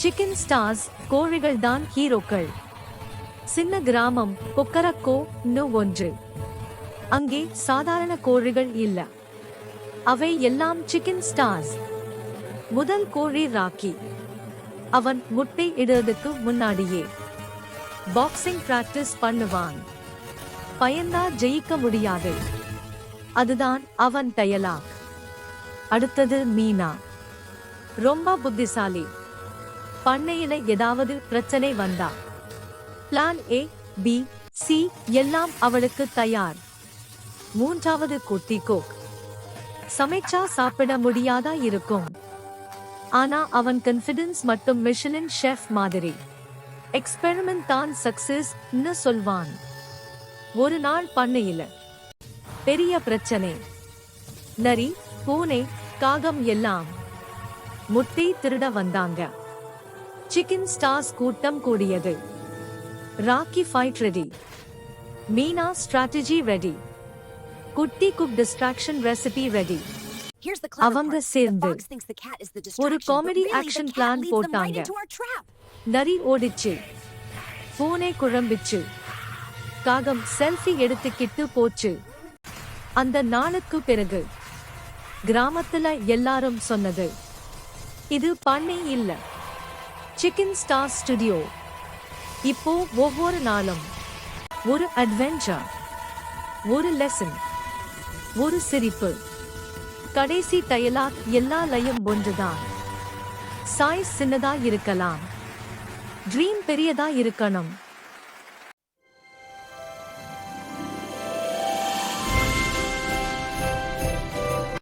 Chicken stars கோழிகள் தான் ஹீரோக்கள். சின்ன கிராமம் கொக்கரக்கோ ஒன்று. அங்கே சாதாரண கோழிகள் இல்ல, அவை எல்லாம் சிக்கன் ஸ்டார்ஸ். முதல் கோழி ராக்கி. அவன் முட்டை இடுறதுக்கு முன்னாடியே பாக்ஸிங் பிராக்டிஸ் பண்ணுவான். பயந்தா ஜெயிக்க முடியாது, அதுதான் அவன் டயலாக். அடுத்தது மீனா. ரொம்ப புத்திசாலி. பண்ணையில ஏதாவது பிரச்சனை வந்தா பிளான் ஏ பி சி எல்லாம் அவளுக்கு தயார். மூன்றாவது குட்டி கோக். சமைச்சா சாப்பிட முடியாதா இருக்கும், ஆனா அவன் கான்ஃபிடன்ஸ் மட்டும் மிஷலின் ஷெஃப் மாதிரி. எக்ஸ்பெரிமெண்ட் தான் சக்சஸ் சொல்வான். ஒரு நாள் பண்ணையில பெரிய பிரச்சனை. நரி, பூனை, காகம் எல்லாம் முட்டை திருட வந்தாங்க. சிக்கன் ஸ்டார்ஸ் கூட்டம் கூடியது. Rocky fight ready, Meena strategy ready, குட்டி குக் டிஸ்ட்ராக்ஷன் ரெசிபி ரெடி. அவங்க சேர்ந்து ஒரு காமெடி ஆக்ஷன் பிளான் போட்டாங்க. நரி ஓடிச்சு, பூனை குழம்பிச்சு, காகம் செல்ஃபி எடுத்துக்கிட்டு போச்சு. அந்த நாளுக்கு பிறகு கிராமத்துல எல்லாரும் சொன்னது, இது பண்ணை இல்ல, சிக்கன் ஸ்டார் ஸ்டுடியோ. இப்போ ஒவ்வொரு நாளும் ஒரு அட்வென்ச்சர், ஒரு லெசன், ஒரு சிரிப்பு. கடைசி டயலாக் எல்லாலையும் ஒன்றுதான். சைஸ் சின்னதா இருக்கலாம், ட்ரீம் பெரியதா இருக்கணும்.